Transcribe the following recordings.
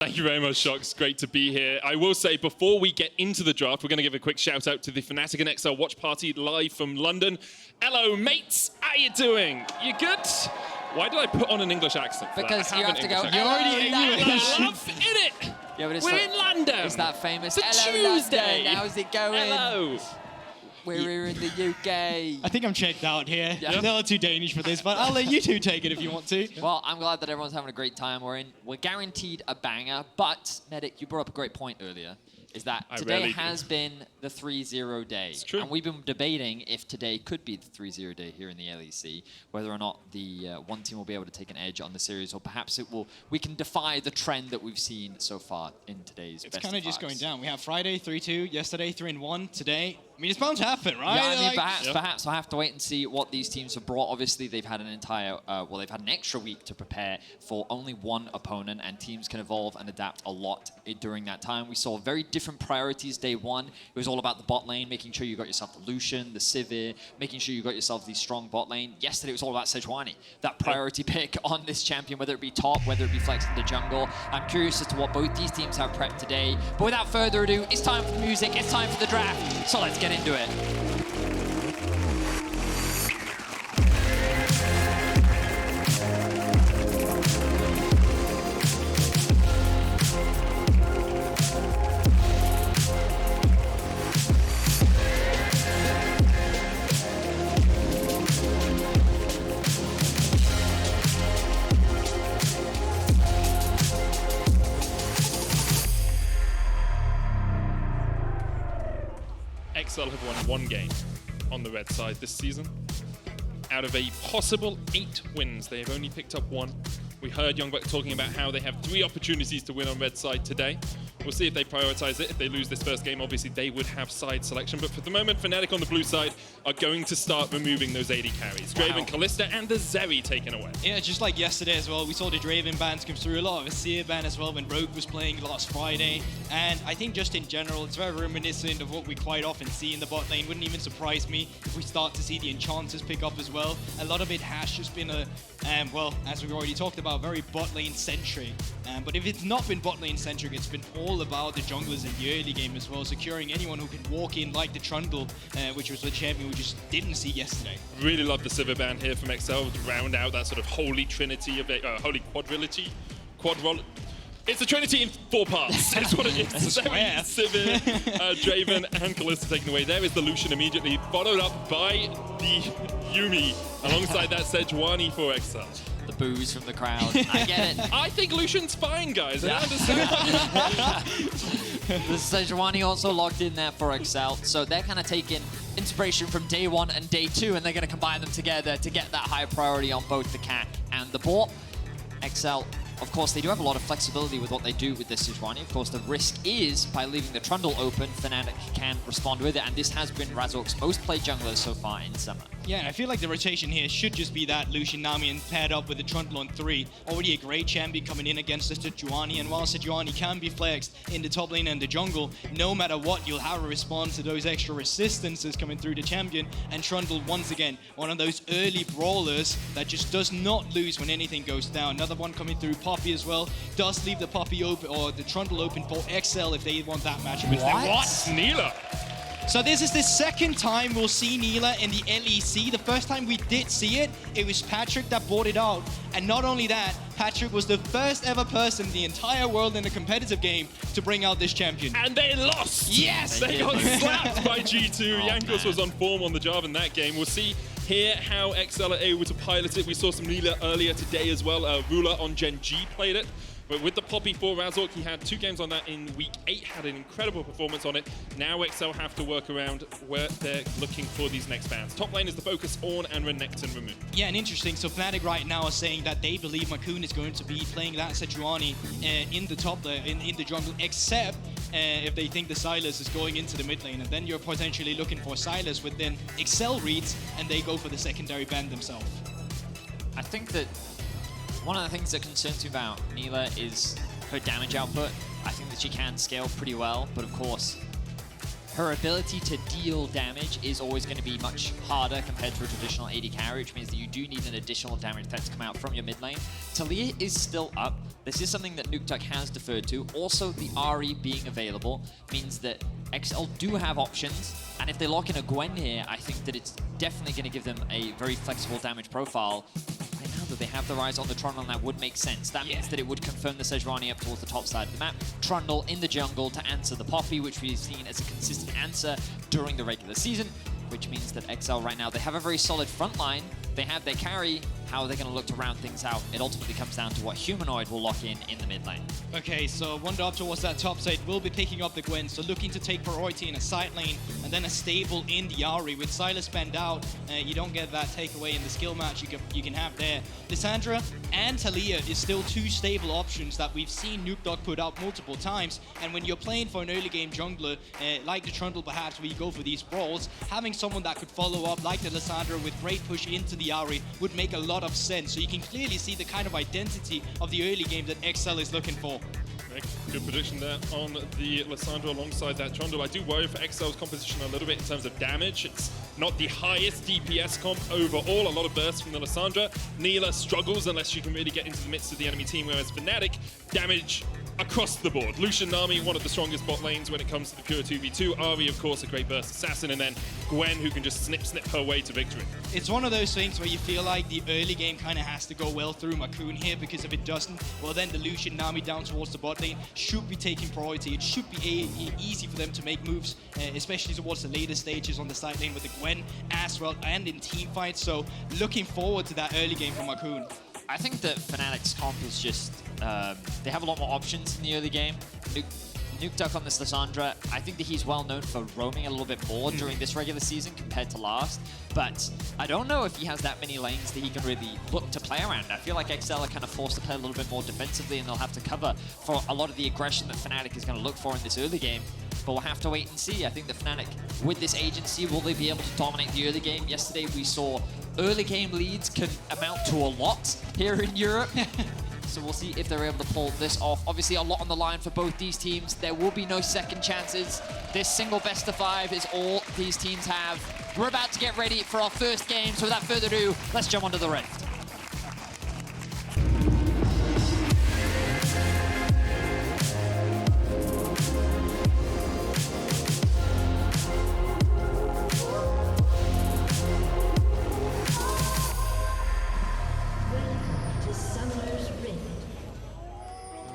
Thank you very much, Shox. Great to be here. I will say, before we get into the draft, we're going to give a quick shout out to the Fnatic and XL watch party live from London. Hello, mates. How you doing? You good? Why did I put on an English accent? Because you have to go, You're already English. I love it. Yeah, but We're in London. It's that famous It's a hello Tuesday. London. How's it going? Hello. We're here in the UK. I think I'm checked out here. Yeah. I'm a little too Danish for this, but I'll let you two take it if you want to. Well, I'm glad that everyone's having a great time. We're guaranteed a banger, but Medic, you brought up a great point earlier. Is that today has been the 3-0 day. It's true. And we've been debating if today could be the 3-0 day here in the LEC, whether or not the one team will be able to take an edge on the series, or perhaps we can defy the trend that we've seen so far in today's It's best kind of of just fives. going down. We have Friday 3-2, yesterday 3-1, today. I mean, it's bound to happen, right? Yeah, I mean, Like, perhaps we'll have to wait and see what these teams have brought. Obviously, they've had an entire, they've had an extra week to prepare for only one opponent, and teams can evolve and adapt a lot during that time. We saw very different priorities day one. It was all about the bot lane, making sure you got yourself the Lucian, the Sivir, making sure you got yourself the strong bot lane. Yesterday, it was all about Sejuani, that priority pick on this champion, whether it be top, whether it be flex in the jungle. I'm curious as to what both these teams have prepped today. But without further ado, it's time for the music, it's time for the draft. So let's get into it. XL have won one game on the red side this season. Out of a possible 8 wins, they have only picked up 1. We heard Youngbuck talking about how they have 3 opportunities to win on red side today. We'll see if they prioritize it. If they lose this first game, obviously they would have side selection. But for the moment, Fnatic on the blue side are going to start removing those AD carries. Draven, Kalista, and the Zeri taken away. Yeah, just like yesterday as well, we saw the Draven bans come through, a lot of a Seer ban as well when Rogue was playing last Friday. And I think just in general, it's very reminiscent of what we quite often see in the bot lane. Wouldn't even surprise me if we start to see the enchanters pick up as well. A lot of it has just been a, well, as we've already talked about, very bot lane centric. But if it's not been bot lane centric, it's been all about the junglers in the early game as well, securing anyone who can walk in like the Trundle, which was the champion we just didn't see yesterday. Really love the Sivir ban here from XL to round out that sort of holy trinity of holy quadrilogy. It's a trinity in 4 parts. That's what it is. Zeri, Sivir, Draven, and Kalista taken away. There is the Lucian immediately, followed up by the Yuumi. Alongside that, Sejuani for XL. The boos from the crowd. I get it. I think Lucian's fine, guys. I understand. The Sejuani also logged in there for XL, so they're kind of taking inspiration from day 1 and day 2, and they're going to combine them together to get that high priority on both the cat and the bot. XL, of course, they do have a lot of flexibility with what they do with this Sejuani. Of course, the risk is by leaving the Trundle open, Fnatic can respond with it, and this has been Razork's most played jungler so far in Summer. Yeah, I feel like the rotation here should just be that Lucian, Nami, and paired up with the Trundle on 3. Already a great champion coming in against the Sejuani, and while Sejuani can be flexed in the top lane and the jungle, no matter what, you'll have a response to those extra resistances coming through the champion. And Trundle, once again, one of those early brawlers that just does not lose when anything goes down. Another one coming through, Poppy as well, does leave the Poppy open, or the Trundle open for XL if they want that matchup. What? Nilah? So this is the second time we'll see Nilah in the LEC. The first time we did see it, it was Patrik that brought it out. And not only that, Patrik was the first ever person in the entire world in a competitive game to bring out this champion. And they lost! Yes! They got slapped by G2. Oh, Jankos was on form on the job in that game. We'll see here how XL are able to pilot it. We saw some Nilah earlier today as well. Ruler on Gen G played it. But with the Poppy for Razork, he had 2 games on that in week 8, had an incredible performance on it. Now XL have to work around where they're looking for these next bans. Top lane is the focus, Ornn and Renekton removed. Yeah, and interesting. So Fnatic right now are saying that they believe Markoon is going to be playing that Sejuani in the top, in the jungle, except if they think the Sylas is going into the mid lane. And then you're potentially looking for Sylas within XL reads, and they go for the secondary ban themselves. I think that one of the things that concerns me about Nilah is her damage output. I think that she can scale pretty well, but of course, her ability to deal damage is always going to be much harder compared to a traditional AD carry, which means that you do need an additional damage threat to come out from your mid lane. Talia is still up, This is something that Nukeduck has deferred to. Also, the Ahri being available means that XL do have options, and if they lock in a Gwen here, I think that it's definitely going to give them a very flexible damage profile. Right now that they have the Rise on the Trundle, that would make sense. That means that it would confirm the Sejuani up towards the top side of the map. Trundle in the jungle to answer the Poppy, which we've seen as a consistent answer during the regular season, which means that XL right now, they have a very solid front line. They have their carry. How are they going to look to round things out? It ultimately comes down to what Humanoid will lock in the mid lane. Okay, so Wunder up towards that top side will be picking up the Gwen, so looking to take priority in a side lane and then a stable in the Ahri. With Sylas spanned out, you don't get that takeaway in the skill match you can have there. Lissandra and Talia is still two stable options that we've seen Nukeduck put out multiple times, and when you're playing for an early game jungler, like the Trundle perhaps, where you go for these brawls, having someone that could follow up like the Lissandra with great push into the Ahri would make a lot of sense. So you can clearly see the kind of identity of the early game that XL is looking for. Good prediction there on the Lissandra alongside that Trundle. I do worry for XL's composition a little bit in terms of damage. It's not the highest DPS comp overall. A lot of bursts from the Lissandra. Nilah struggles unless you can really get into the midst of the enemy team, whereas Fnatic, damage across the board. Lucian, Nami, one of the strongest bot lanes when it comes to the pure 2v2. Ahri, of course, a great burst assassin, and then Gwen, who can just snip her way to victory. It's one of those things where you feel like the early game kind of has to go well through Markoon here, because if it doesn't, well then the Lucian, Nami down towards the bot lane should be taking priority. It should be easy for them to make moves, especially towards the later stages on the side lane with the Gwen as well, and in team fights. So looking forward to that early game from Markoon. I think that Fnatic's comp is just, they have a lot more options in the early game. Nukeduck on this Lissandra, I think that he's well known for roaming a little bit more during this regular season compared to last, but I don't know if he has that many lanes that he can really look to play around. I feel like XL are kind of forced to play a little bit more defensively, and they'll have to cover for a lot of the aggression that Fnatic is going to look for in this early game. But we'll have to wait and see. I think the Fnatic, with this agency, will they be able to dominate the early game? Yesterday we saw early game leads can amount to a lot here in Europe. So we'll see if they're able to pull this off. Obviously a lot on the line for both these teams. There will be no second chances. This single best of 5 is all these teams have. We're about to get ready for our first game. So without further ado, let's jump onto the Rift.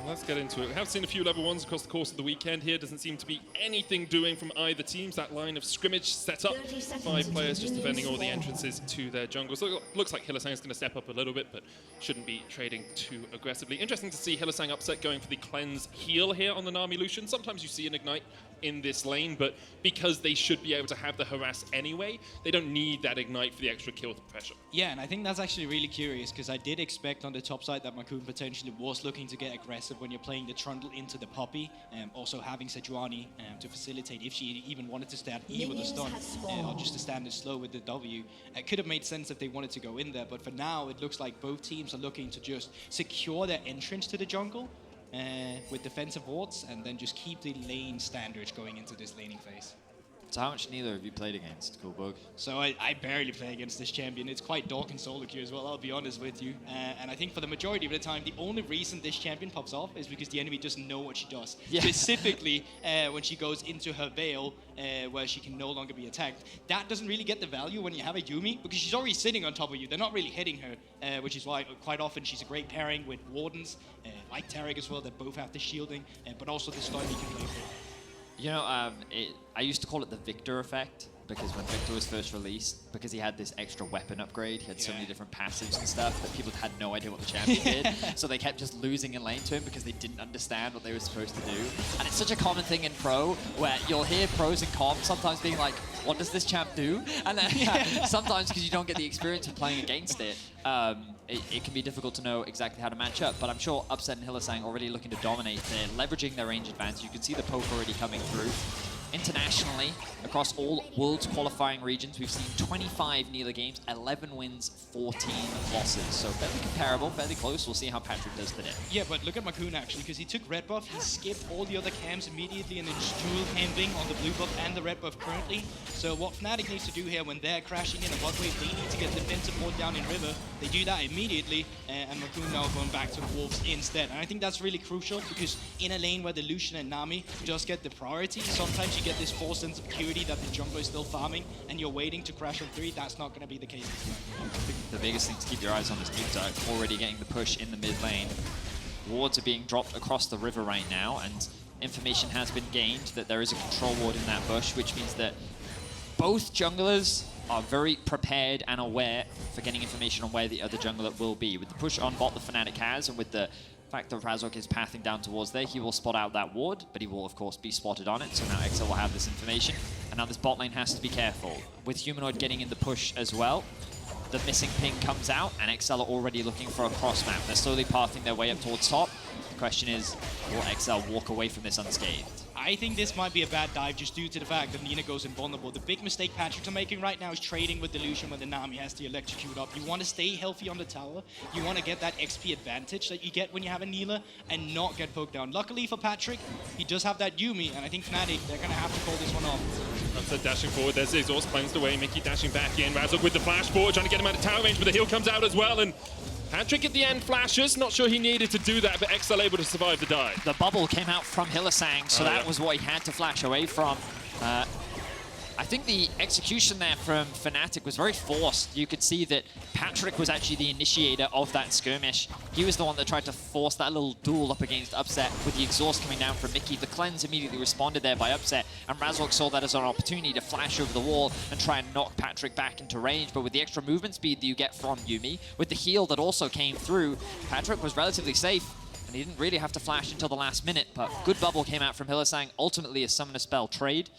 Let's get into it. We have seen a few level 1s across the course of the weekend here. Doesn't seem to be anything doing from either teams. That line of scrimmage set up. 5 players just defending all the entrances to their jungle. So it looks like Hylissang is going to step up a little bit, but shouldn't be trading too aggressively. Interesting to see Hylissang upset going for the cleanse heal here on the Nami Lucian. Sometimes you see an ignite in this lane, but because they should be able to have the harass anyway, they don't need that ignite for the extra kill with pressure. Yeah, and I think that's actually really curious, because I did expect on the top side that Markoon potentially was looking to get aggressive when you're playing the Trundle into the Poppy, also having Sejuani to facilitate if she even wanted to stand E with a stun, or just to stand it slow with the W. It could have made sense if they wanted to go in there, but for now it looks like both teams are looking to just secure their entrance to the jungle with defensive wards, and then just keep the lane standards going into this laning phase. So how much Nilah have you played against, Guldborg? So I barely play against this champion. It's quite dark and solo queue as well, I'll be honest with you. And I think for the majority of the time, the only reason this champion pops off is because the enemy doesn't know what she does. Yeah. Specifically, when she goes into her veil, where she can no longer be attacked. That doesn't really get the value when you have a Yuumi, because she's already sitting on top of you. They're not really hitting her, which is why quite often she's a great pairing with Wardens, like Patrik as well, that both have the shielding, but also the stun you can play for. You know, I used to call it the Victor effect, because when Victor was first released, because he had this extra weapon upgrade, he had so many different passives and stuff that people had no idea what the champion did, so they kept just losing in lane to him because they didn't understand what they were supposed to do. And it's such a common thing in pro, where you'll hear pros and comps sometimes being like, what does this champ do? And then sometimes, because you don't get the experience of playing against it, it can be difficult to know exactly how to match up. But I'm sure Upset and Hylissang already looking to dominate. They're leveraging their range advantage. You can see the poke already coming through. internationally, across all Worlds qualifying regions, we've seen 25 Nilah games, 11 wins, 14 losses. So fairly comparable, fairly close. We'll see how Patrik does today. Yeah, but look at Markoon actually, because he took red buff, he skipped all the other camps immediately and then just dual camping on the blue buff and the red buff currently. So what Fnatic needs to do here when they're crashing in a bot wave, they need to get defense support down in River. They do that immediately, and Markoon now going back to the Wolves instead. And I think that's really crucial, because in a lane where the Lucian and Nami just get the priority, sometimes you get this false sense of security that the jungler is still farming and you're waiting to crash on 3. That's not going to be the case this time. I think the biggest thing to keep your eyes on is Nukeduck already getting the push in the mid lane. Wards are being dropped across the river right now, and information has been gained that there is a control ward in that bush, which means that both junglers are very prepared and aware for getting information on where the other jungler will be. With the push on bot the Fnatic has, and with the fact that Razork is pathing down towards there, he will spot out that ward, but he will of course be spotted on it, so now XL will have this information. And now this bot lane has to be careful. With Humanoid getting in the push as well, the missing ping comes out, and XL are already looking for a cross map. They're slowly pathing their way up towards top. The question is, will XL walk away from this unscathed? I think this might be a bad dive just due to the fact that Nina goes invulnerable. The big mistake Patrik's making right now is trading with the Lucian when the Nami has to electrocute up. You want to stay healthy on the tower. You want to get that XP advantage that you get when you have a Nilah and not get poked down. Luckily for Patrik, he does have that Yuumi, and I think Fnatic, they're going to have to call this one off. Upset dashing forward, there's the exhaust cleansed away, Mikyx dashing back in, Razork with the flash forward, trying to get him out of tower range, but the heal comes out as well, and Patrik at the end flashes, not sure he needed to do that, but XL able to survive the dive. The bubble came out from Hylissang, so that was what he had to flash away from. I think the execution there from Fnatic was very forced. You could see that Patrik was actually the initiator of that skirmish. He was the one that tried to force that little duel up against Upset with the exhaust coming down from Mikyx. The cleanse immediately responded there by Upset, and Razork saw that as an opportunity to flash over the wall and try and knock Patrik back into range. But with the extra movement speed that you get from Yuumi, with the heal that also came through, Patrik was relatively safe. And he didn't really have to flash until the last minute, but good bubble came out from Hylissang. Ultimately a summoner spell trade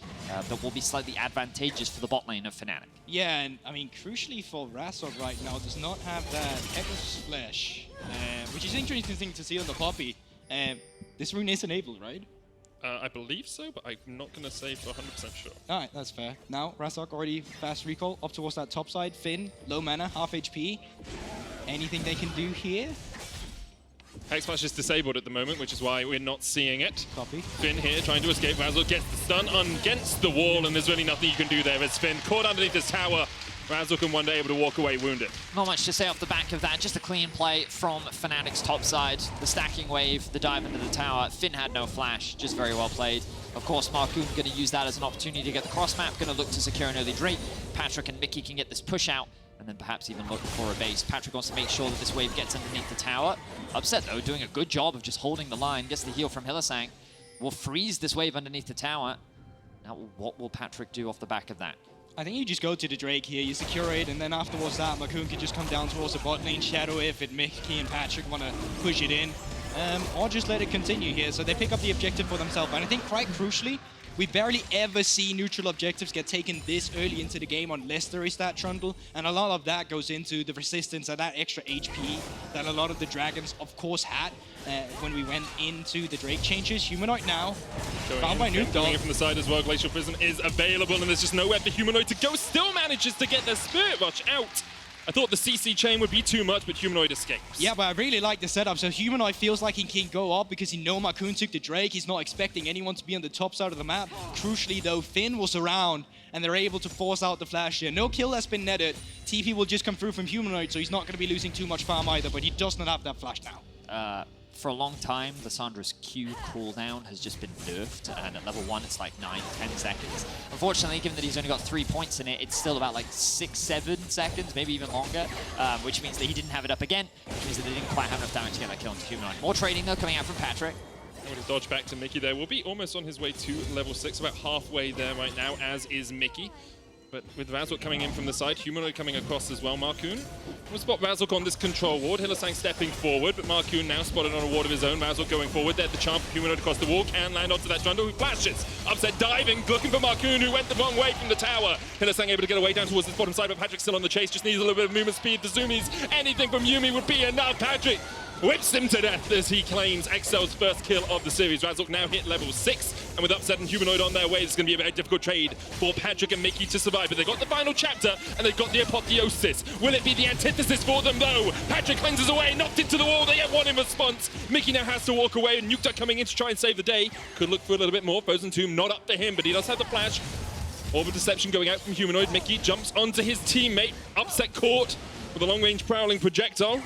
that will be slightly advantageous for the bot lane of Fnatic. Yeah, and I mean, crucially for Razork right now, does not have that Echo's Flesh, which is an interesting thing to see on the Poppy. This rune is enabled, right? I believe so, but I'm not going to say for 100% sure. Alright, that's fair. Now, Razork already fast recall up towards that top side. Finn, low mana, half HP. Anything they can do here? Hex Flash is disabled at the moment, which is why we're not seeing it. Copy. Finn here trying to escape. Razork gets the stun against the wall, and there's really nothing you can do there as Finn caught underneath this tower. Razork and Wunder able to walk away wounded. Not much to say off the back of that, just a clean play from Fnatic's top side. The stacking wave, the dive into the tower. Finn had no flash, just very well played. Of course, Markoon going to use that as an opportunity to get the cross map, going to look to secure an early Drake. Patrik and Mikyx can get this push out, and then perhaps even look for a base. Patrik wants to make sure that this wave gets underneath the tower. Upset, though, doing a good job of just holding the line. Gets the heal from Hylissang. Will freeze this wave underneath the tower. Now, what will Patrik do off the back of that? I think you just go to the Drake here, you secure it, and then afterwards that, Markoon can just come down towards the bot lane, shadow it if Mikyx and Patrik want to push it in. Or just let it continue here. So they pick up the objective for themselves. And I think quite crucially, we barely ever see neutral objectives get taken this early into the game unless there is that Trundle, and a lot of that goes into the resistance and that extra HP that a lot of the Dragons, of course, had when we went into the Drake changes. Humanoid now, found by Nukeduck. Coming in from the side as well, Glacial Prison is available, and there's just nowhere for Humanoid to go. Still manages to get the Spirit Rush out. I thought the CC chain would be too much, but Humanoid escapes. Yeah, but I really like the setup. So Humanoid feels like he can go up because he knows Markoon took the Drake. He's not expecting anyone to be on the top side of the map. Crucially, though, Finn was around, and they're able to force out the flash here. No kill has been netted. TP will just come through from Humanoid, so he's not going to be losing too much farm either, but he does not have that flash now. For a long time, Lissandra's Q cooldown has just been nerfed, and at level 1 it's like 9-10 seconds. Unfortunately, given that he's only got 3 points in it, it's still about like 6-7 seconds, maybe even longer, which means that he didn't have it up again, which means that they didn't quite have enough damage to get that kill into Humanoid. More trading though coming out from Patrik. Going to dodge back to Mikyx there. Will be almost on his way to level 6, about halfway there right now, as is Mikyx. But with Razork coming in from the side, Humanoid coming across as well. Markoon will spot Razork on this control ward. Hylissang stepping forward, but Markoon now spotted on a ward of his own. Razork going forward there. The charm from Humanoid across the wall can land onto that Trundle, who flashes. Upset diving, looking for Markoon, who went the wrong way from the tower. Hylissang able to get away down towards this bottom side, but Patrik still on the chase. Just needs a little bit of movement speed. The zoomies, anything from Yuumi would be enough. Patrik whips him to death as he claims Excel's first kill of the series. Razork now hit level 6, and with Upset and Humanoid on their way, it's going to be a very difficult trade for Patrik and Mikyx to survive. But they've got the final chapter, and they've got the apotheosis. Will it be the antithesis for them, though? Patrik cleanses away, knocked into the wall. They get one in response. Mikyx now has to walk away, and Nukeduck coming in to try and save the day. Could look for a little bit more. Frozen Tomb not up to him, but he does have the flash. Orb of Deception going out from Humanoid. Mikyx jumps onto his teammate. Upset caught with a long-range prowling projectile.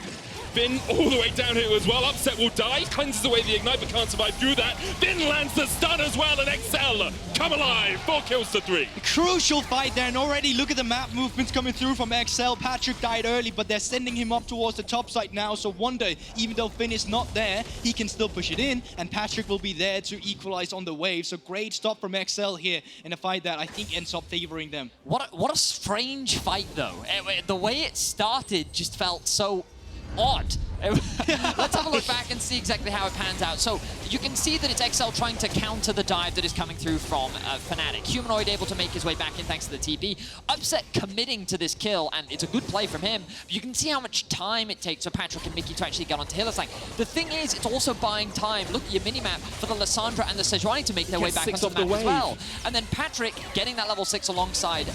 Finn all the way down here as well. Upset will die, cleanses away the ignite, but can't survive through that. Finn lands the stun as well, and Excel come alive. 4 kills to 3. Crucial fight there, and already look at the map movements coming through from Excel. Patrik died early, but they're sending him up towards the top side now. So Wunder, even though Finn is not there, he can still push it in, and Patrik will be there to equalize on the wave. So great stop from Excel here in a fight that I think ends up favoring them. What a strange fight, though. The way it started just felt so odd. Let's have a look back and see exactly how it pans out. So you can see that it's Excel trying to counter the dive that is coming through from Fnatic. Humanoid able to make his way back in thanks to the TP. Upset committing to this kill, and it's a good play from him. But you can see how much time it takes for Patrik and Mikyx to actually get onto Hylissang. The thing is, it's also buying time. Look at your minimap for the Lissandra and the Sejuani to make their way back onto the map as well. And then Patrik getting that level 6 alongside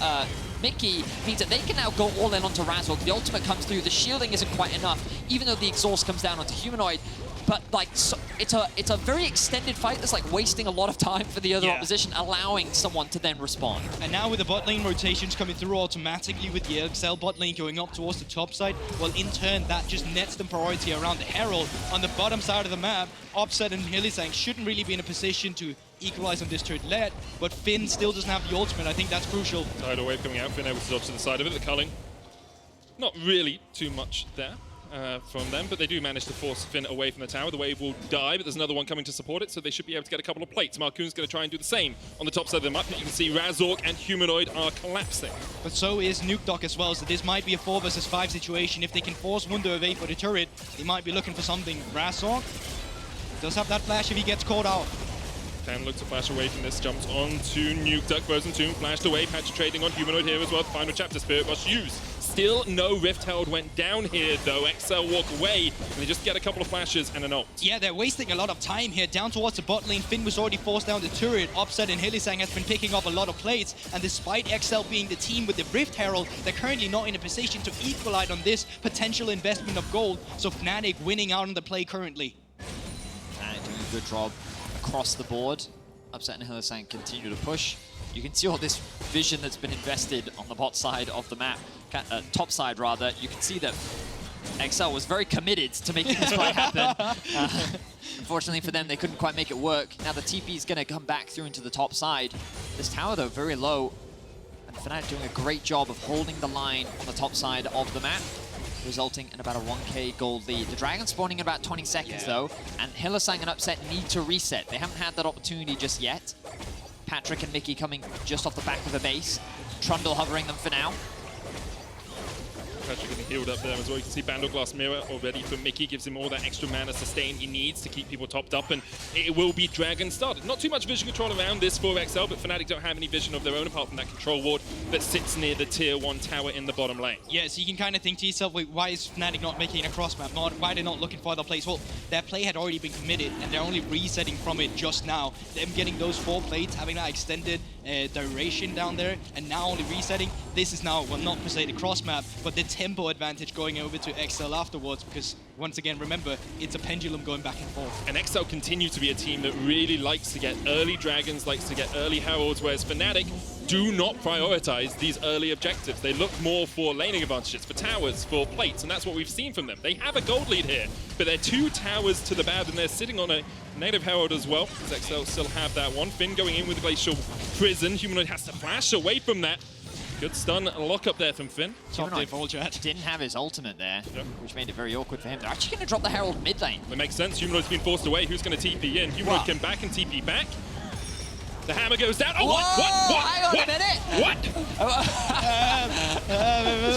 Mikyx means that they can now go all in onto Razork. The ultimate comes through. The shielding isn't quite enough, even though the exhaust comes down onto Humanoid. But like, so it's a very extended fight that's like wasting a lot of time for the other opposition, allowing someone to then respond. And now with the bot lane rotations coming through automatically with the Excel bot lane going up towards the top side, well, in turn, that just nets them priority around the Herald. On the bottom side of the map, Upset and Hylissang shouldn't really be in a position to equalize on this turret, but Finn still doesn't have the ultimate. I think that's crucial. Tidal wave coming out, Finn able to dodge to the side of it. The culling, not really too much there from them, but they do manage to force Finn away from the tower. The wave will die, but there's another one coming to support it, so they should be able to get a couple of plates. Markoon's going to try and do the same on the top side of the map. You can see Razork and Humanoid are collapsing. But so is Nukeduck as well, so this might be a 4 versus 5 situation. If they can force Wunder away for the turret, they might be looking for something. Razork does have that flash if he gets caught out. Can look to flash away from this, jumps on to Nukeduck, Frozen Tomb, flashed away, Patrik trading on Humanoid here as well. Final chapter, Spirit Rush used. Still no Rift Herald went down here though. Excel walk away, and they just get a couple of flashes and an ult. Yeah, they're wasting a lot of time here. Down towards the bot lane, Finn was already forced down the turret. Upset and Hylissang has been picking up a lot of plates, and despite Excel being the team with the Rift Herald, they're currently not in a position to equalize on this potential investment of gold. So Fnatic winning out on the play currently. Fnatic doing a good job across the board. Upset and Hylissang continue to push. You can see all this vision that's been invested on the bot side of the map, top side rather. You can see that Excel was very committed to making this play happen. Unfortunately for them, they couldn't quite make it work. Now the TP is going to come back through into the top side. This tower though, very low. And Fnatic doing a great job of holding the line on the top side of the map, resulting in about a 1k gold lead. The Dragon spawning in about 20 seconds though, and Hylissang and Upset need to reset. They haven't had that opportunity just yet. Patrik and Mikyx coming just off the back of the base. Trundle hovering them for now. Patrik getting healed up there as well. You can see Bandle Glass Mirror already for Mikyx, gives him all that extra mana sustain he needs to keep people topped up, and it will be Dragon started. Not too much vision control around this for XL, but Fnatic don't have any vision of their own apart from that control ward that sits near the tier 1 tower in the bottom lane. Yeah, so you can kind of think to yourself, wait, why is Fnatic not making a cross map? Why are they not looking for other plays? Well, their play had already been committed, and they're only resetting from it just now. Them getting those 4 plates, having that extended duration down there, and now only resetting. This is now, well, not per se the cross map, but the tempo advantage going over to XL afterwards, because once again, remember, it's a pendulum going back and forth. And XL continue to be a team that really likes to get early dragons, likes to get early heralds, whereas Fnatic do not prioritize these early objectives. They look more for laning advantages, for towers, for plates, and that's what we've seen from them. They have a gold lead here, but they're 2 towers to the bad, and they're sitting on a native herald as well, because XL still have that one. Finn going in with Glacial Prison. Humanoid has to flash away from that. Good stun lock up there from Finn. Didn't have his ultimate there, which made it very awkward for him. They're actually going to drop the Herald mid lane. It makes sense. Humanoid's been forced away. Who's going to TP in? Humanoid can back and TP back. The hammer goes down. Oh, Hang on a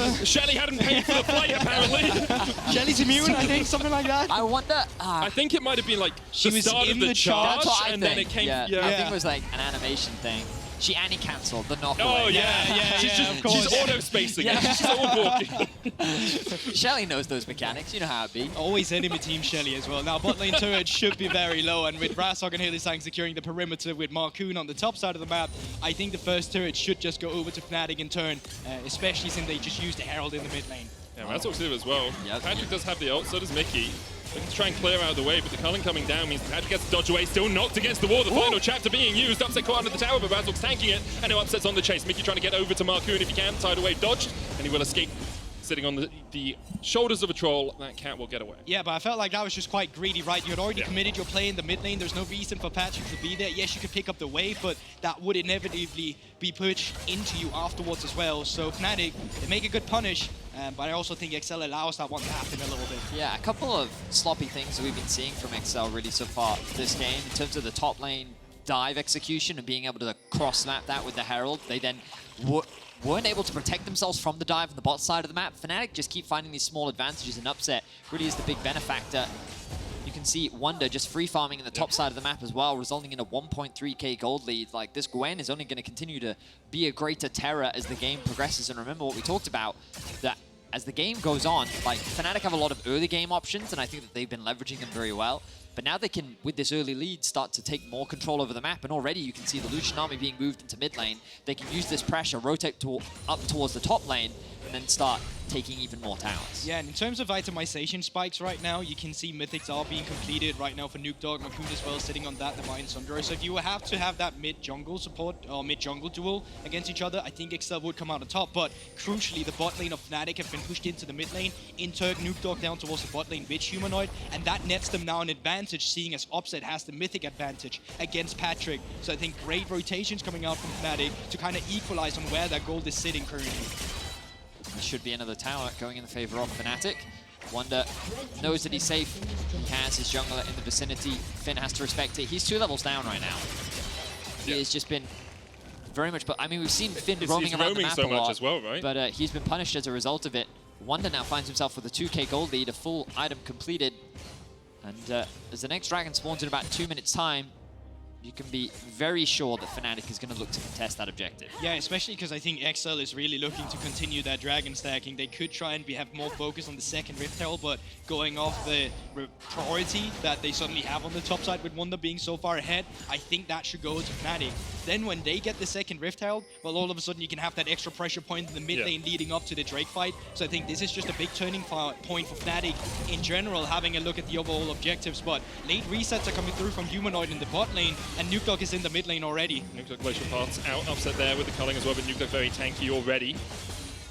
minute. Shelly hadn't paid for the flight, apparently. Shelly's immune, I think, something like that. I wonder. I think it might have been like she the was start in of the charge, charge, and then it came. I think it was like an animation thing. She anti-cancelled the knock Oh, away. yeah. She's auto-spacing. Yeah. She's auto-walking. Shelly knows those mechanics. You know how it be. Always enemy team Shelly as well. Now bot lane turret should be very low, and with Razork and Hylissang securing the perimeter with Markoon on the top side of the map, I think the first turret should just go over to Fnatic in turn, especially since they just used the Herald in the mid lane. Yeah, Razork's here as well. Yep. Patrik does have the ult, so does Mikyx. Looking to try and clear out of the way, but the Culling coming down means Patrik gets to dodge away, still knocked against the wall. The final chapter being used. Upset caught under the tower, but Razork's tanking it, and now Upset's on the chase. Mikyx trying to get over to Markoon if he can. Tidal Wave dodged, and he will escape. Sitting on the shoulders of a troll, that cat will get away. Yeah, but I felt like that was just quite greedy, right? You had already committed your play in the mid lane. There's no reason for Patrik to be there. Yes, you could pick up the wave, but that would inevitably be pushed into you afterwards as well. So Fnatic, they make a good punish, but I also think XL allows that one to happen a little bit. Yeah, a couple of sloppy things that we've been seeing from XL really so far this game in terms of the top lane dive execution and being able to cross-map that with the Herald. They then weren't able to protect themselves from the dive on the bot side of the map. Fnatic just keep finding these small advantages, and Upset really is the big benefactor. You can see Wunder just free farming in the top side of the map as well, resulting in a 1.3k gold lead. Like, this Gwen is only going to continue to be a greater terror as the game progresses. And remember what we talked about, that as the game goes on, like, Fnatic have a lot of early game options, and I think that they've been leveraging them very well. But now they can, with this early lead, start to take more control over the map. And already you can see the Lucian army being moved into mid lane. They can use this pressure, rotate up towards the top lane, and then start taking even more towers. Yeah, and in terms of itemization spikes right now, you can see Mythics are being completed right now for Nukeduck, Markoon as well, sitting on that, the Lissandra. So if you have to have that mid-jungle support, or mid-jungle duel against each other, I think XL would come out on top. But crucially, the bot lane of Fnatic have been pushed into the mid lane, in turn Nukeduck down towards the bot lane with Humanoid, and that nets them now an advantage, seeing as Upset has the Mythic advantage against Patrik. So I think great rotations coming out from Fnatic to kind of equalize on where their gold is sitting currently. There should be another tower going in the favor of Fnatic. Wunder knows that he's safe. He has his jungler in the vicinity. Finn has to respect it. He's 2 levels down right now. He has just been very much, but I mean, we've seen Finn roaming around the map so a lot, much as well, right? but he's been punished as a result of it. Wunder now finds himself with a 2k gold lead, a full item completed. And as the next dragon spawns in about 2 minutes time, you can be very sure that Fnatic is going to look to contest that objective. Yeah, especially because I think XL is really looking to continue that dragon stacking. They could try and have more focus on the second Rift Herald, but going off the priority that they suddenly have on the top side with Wunder being so far ahead, I think that should go to Fnatic. Then when they get the second Rift Herald, well, all of a sudden you can have that extra pressure point in the mid lane leading up to the Drake fight. So I think this is just a big turning point for Fnatic in general, having a look at the overall objectives. But late resets are coming through from Humanoid in the bot lane, and Nukeduck is in the mid lane already. Nukeduck glacial paths out, Upset there with the culling as well, but Nukeduck very tanky already.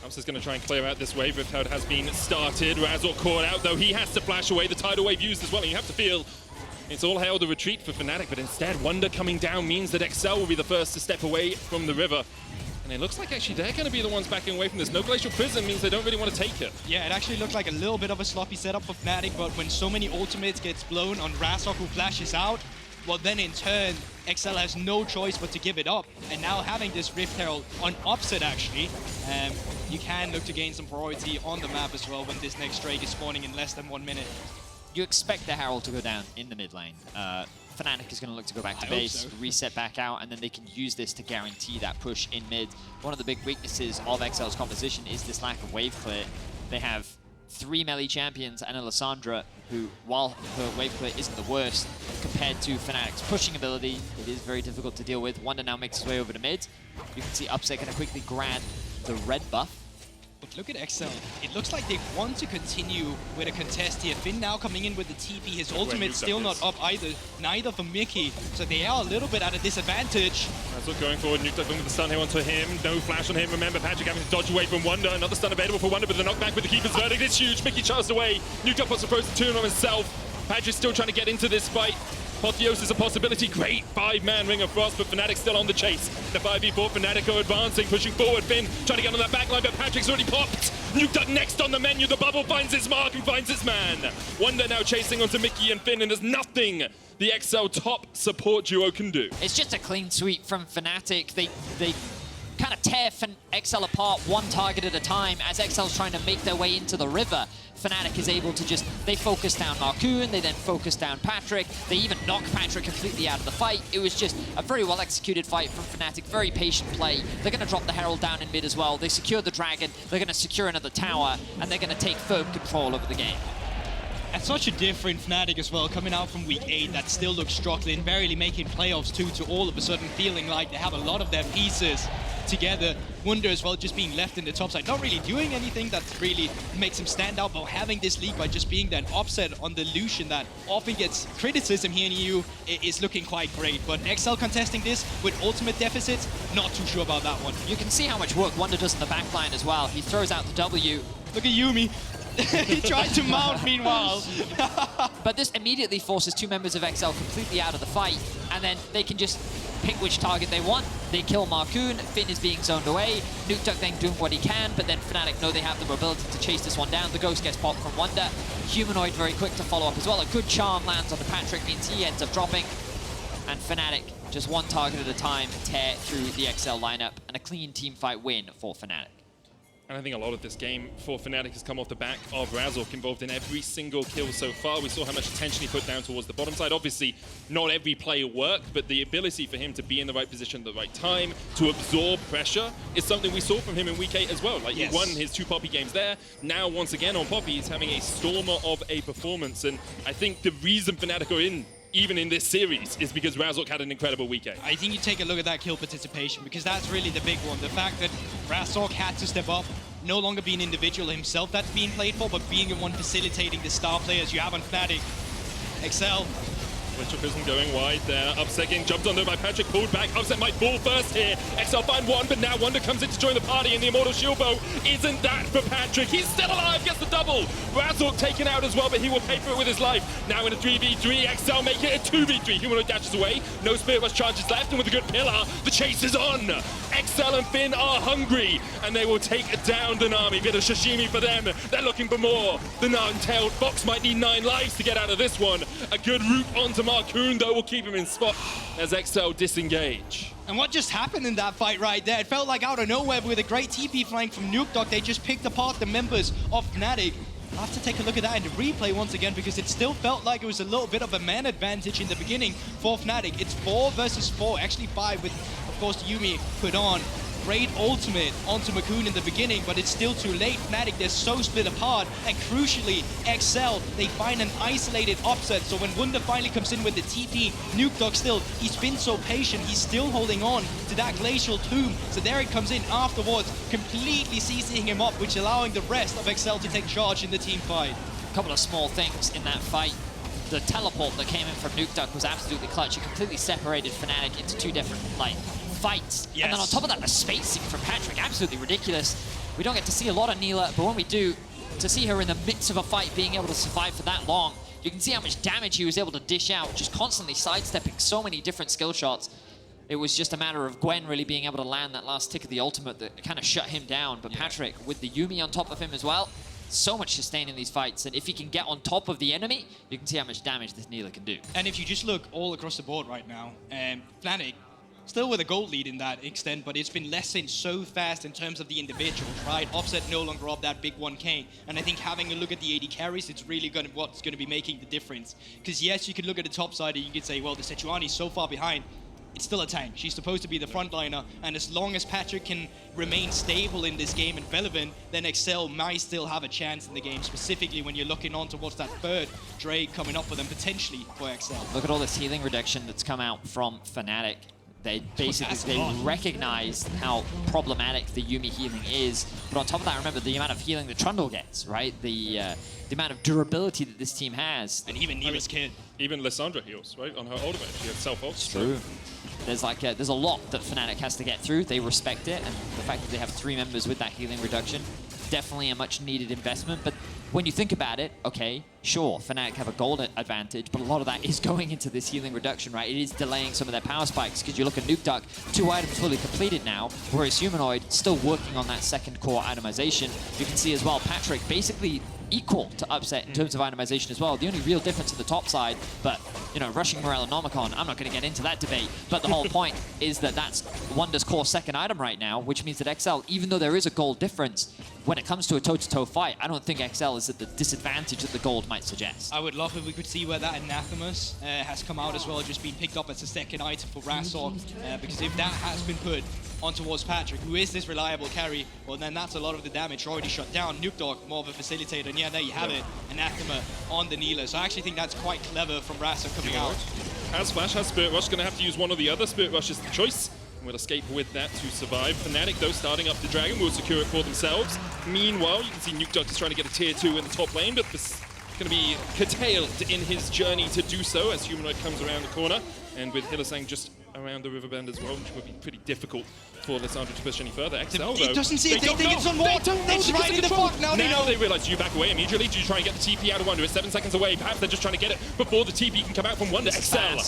Upset's going to try and clear out this wave. Rift Herald has been started. Razork caught out, though he has to flash away. The tidal wave used as well, and you have to feel it's all hail the retreat for Fnatic, but instead Wunder coming down means that XL will be the first to step away from the river. And it looks like actually they're going to be the ones backing away from this. No Glacial Prison means they don't really want to take it. Yeah, it actually looked like a little bit of a sloppy setup for Fnatic, but when so many ultimates gets blown on Razork who flashes out, well then in turn, XL has no choice but to give it up. And now having this Rift Herald on Upset actually, you can look to gain some priority on the map as well when this next Drake is spawning in less than 1 minute. You expect the Herald to go down in the mid lane. Fnatic is going to look to go back to base, reset back out, and then they can use this to guarantee that push in mid. One of the big weaknesses of XL's composition is this lack of wave clear. They have 3 melee champions and a Lissandra who, while her wave clear isn't the worst, compared to Fnatic's pushing ability, it is very difficult to deal with. Wunder now makes his way over to mid. You can see Upset going to quickly grab the red buff. But look at XL. It looks like they want to continue with a contest here. Finn now coming in with the TP. His ultimate still not up either. Neither for Mikyx. So they are a little bit at a disadvantage. Razork going forward. Nukeduck going with the stun here onto him. No flash on him. Remember, Patrik having to dodge away from Wunder. Another stun available for Wunder, but the knockback with the Keeper's Verdict is huge. Mikyx charged away. Nukeduck puts the frozen tune on himself. Patrik's still trying to get into this fight. Apotheos is a possibility. Great 5-man Ring of Frost, but Fnatic still on the chase. The 5v4, Fnatic are advancing, pushing forward. Finn trying to get on that backline, but Patrik's already popped. Nukeduck next on the menu. The bubble finds its mark and finds its man. Wunder now chasing onto Mikyx and Finn, and there's nothing the XL top support duo can do. It's just a clean sweep from Fnatic. They kind kind of tear XL apart one target at a time as XL's trying to make their way into the river. Fnatic is able to just, they focus down Markoon, they then focus down Patrik, they even knock Patrik completely out of the fight. It was just a very well executed fight from Fnatic, very patient play. They're going to drop the Herald down in mid as well. They secure the Dragon, they're going to secure another tower, and they're going to take firm control over the game. And such a different Fnatic as well, coming out from week 8 that still looks struggling, barely making playoffs too, to all of a sudden feeling like they have a lot of their pieces together. Wunder as well just being left in the top side, not really doing anything that really makes him stand out, but having this league by just being that upset on the Lucian that often gets criticism here in EU is looking quite great. But XL contesting this with ultimate deficits, not too sure about that one. You can see how much work Wunder does in the backline as well. He throws out the W. Look at Yuumi. He tried to mount meanwhile. But this immediately forces two members of XL completely out of the fight, and then they can just pick which target they want. They kill Markoon, Finn is being zoned away, Nukeduck then doing what he can, but then Fnatic know they have the mobility to chase this one down. The Ghost gets popped from Wunder. Humanoid very quick to follow up as well. A good charm lands on the Patrik, means he ends up dropping. And Fnatic, just one target at a time, tear through the XL lineup, and a clean teamfight win for Fnatic. And I think a lot of this game for Fnatic has come off the back of Razork involved in every single kill so far. We saw how much attention he put down towards the bottom side. Obviously, not every play worked, but the ability for him to be in the right position at the right time, to absorb pressure, is something we saw from him in week 8 as well. Like, yes. He won his 2 Poppy games there. Now, once again, on Poppy, he's having a stormer of a performance. And I think the reason Fnatic are in, even in this series, is because Razork had an incredible week 8. I think you take a look at that kill participation, because that's really the big one. The fact that Razork had to step up, no longer be an individual himself that's being played for, but being the one facilitating the star players you have on Fnatic. XL. Witcher Prison going wide there. Upset getting jumped on there by Patrik, pulled back. Upset might fall first here. XL find one, but now Wunder comes in to join the party, and the Immortal Shield Bow isn't that for Patrik. He's still alive, gets the double. Razork taken out as well, but he will pay for it with his life. Now in a 3v3, XL make it a 2v3. Humanoid dashes away. No Spirit Rush charges left, and with a good pillar, the chase is on. XL and Finn are hungry, and they will take down the Nami. Bit of sashimi for them. They're looking for more. The nine-tailed fox might need 9 lives to get out of this one. A good route onto Markoon, though, will keep him in spot as XL disengage. And what just happened in that fight right there? It felt like out of nowhere with a great TP flank from Nukeduck. They just picked apart the members of Fnatic. I'll have to take a look at that in the replay once again, because it still felt like it was a little bit of a man advantage in the beginning for Fnatic. It's 4 versus 4, actually 5 with, of course, Yuumi put on. Great ultimate onto Markoon in the beginning, but it's still too late. Fnatic, they're so split apart, and crucially, XL, they find an isolated upset. So when Wunder finally comes in with the TP, Nukeduck still, he's been so patient, he's still holding on to that glacial tomb. So there it comes in afterwards, completely CCing him up, which allowing the rest of XL to take charge in the team fight. A couple of small things in that fight. The teleport that came in from Nukeduck was absolutely clutch. It completely separated Fnatic into 2 different, fights. Yes. And then on top of that, the spacing from Patrik, absolutely ridiculous. We don't get to see a lot of Nilah, but when we do, to see her in the midst of a fight being able to survive for that long, you can see how much damage he was able to dish out, just constantly sidestepping so many different skill shots. It was just a matter of Gwen really being able to land that last tick of the ultimate that kind of shut him down. But Patrik, with the Yuumi on top of him as well, so much sustain in these fights, and if he can get on top of the enemy, you can see how much damage this Nilah can do. And if you just look all across the board right now, Fnatic, still with a gold lead in that extent, but it's been lessened so fast in terms of the individuals, right? Offset no longer of that big 1K, and I think having a look at the AD carries, it's really what's going to be making the difference. Because yes, you could look at the top side and you could say, well, the Sejuani is so far behind, it's still a tank. She's supposed to be the frontliner, and as long as Patrik can remain stable in this game and relevant, then XL might still have a chance in the game, specifically when you're looking on towards that 3rd Drake coming up with them potentially for XL. Look at all this healing reduction that's come out from Fnatic. They basically recognize how problematic the Yuumi healing is, but on top of that, remember the amount of healing that Trundle gets, right? The amount of durability that this team has. And even Nilah's kid. Even Lissandra heals, right? On her ultimate, she has self-ult. True. There's there's a lot that Fnatic has to get through. They respect it, and the fact that they have 3 members with that healing reduction, definitely a much needed investment. But when you think about it, okay, sure, Fnatic have a gold advantage, but a lot of that is going into this healing reduction, right? It is delaying some of their power spikes, because you look at Nukeduck, 2 items fully completed now, whereas Humanoid still working on that second core itemization. You can see as well, Patrik basically equal to Upset in terms of itemization as well. The only real difference in the top side, but, you know, rushing Morellonomicon, I'm not going to get into that debate, but the whole point is that that's Wunder's core second item right now, which means that XL, even though there is a gold difference, when it comes to a toe-to-toe fight, I don't think XL is at the disadvantage that the gold might suggest. I would love if we could see where that Anathemas has come out as well, just being picked up as a second item for Razork, because if that has been put on towards Patrik, who is this reliable carry, well then that's a lot of the damage already shut down. Nukeduck, more of a facilitator, and yeah, there you have it, Anathema on the Nilah. So I actually think that's quite clever from Razork coming out. Has Flash, has Spirit Rush, gonna have to use one or the other. Spirit Rush is the choice, and will escape with that to survive. Fnatic, though, starting up the Dragon, will secure it for themselves. Meanwhile, you can see Nukeduck is trying to get a tier 2 in the top lane, but this going to be curtailed in his journey to do so as Humanoid comes around the corner, and with Hylissang just around the river bend as well, which would be pretty difficult for Lissandra to push any further. XL, though, it doesn't see it, they think it's on ward. ward. It's right in the fuck now. Now they realise you back away immediately. Do you try and get the TP out of Wunder? It's 7 seconds away. Perhaps they're just trying to get it before the TP can come out from Wunder. XL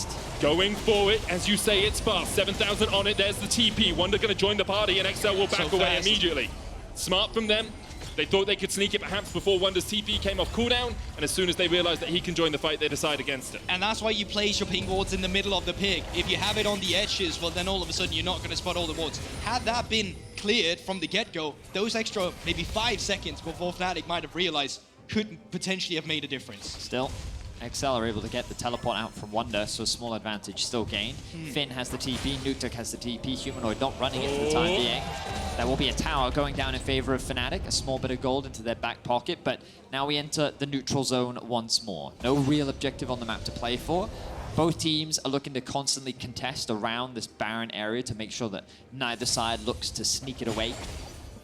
going for it. As you say, it's fast. 7,000 on it. There's the TP. Wunder going to join the party, and XL will back away immediately. Smart from them. They thought they could sneak it perhaps before Wunder's TP came off cooldown, and as soon as they realized that he can join the fight, they decide against it. And that's why you place your ping wards in the middle of the pig. If you have it on the edges, well then all of a sudden you're not going to spot all the wards. Had that been cleared from the get-go, those extra maybe 5 seconds before Fnatic might have realized could potentially have made a difference. Still, XL are able to get the teleport out from Wunder, so a small advantage still gained. Finn has the TP, Nukeduck has the TP, Humanoid not running it for the time being. There will be a tower going down in favor of Fnatic, a small bit of gold into their back pocket, but now we enter the neutral zone once more. No real objective on the map to play for. Both teams are looking to constantly contest around this barren area to make sure that neither side looks to sneak it away.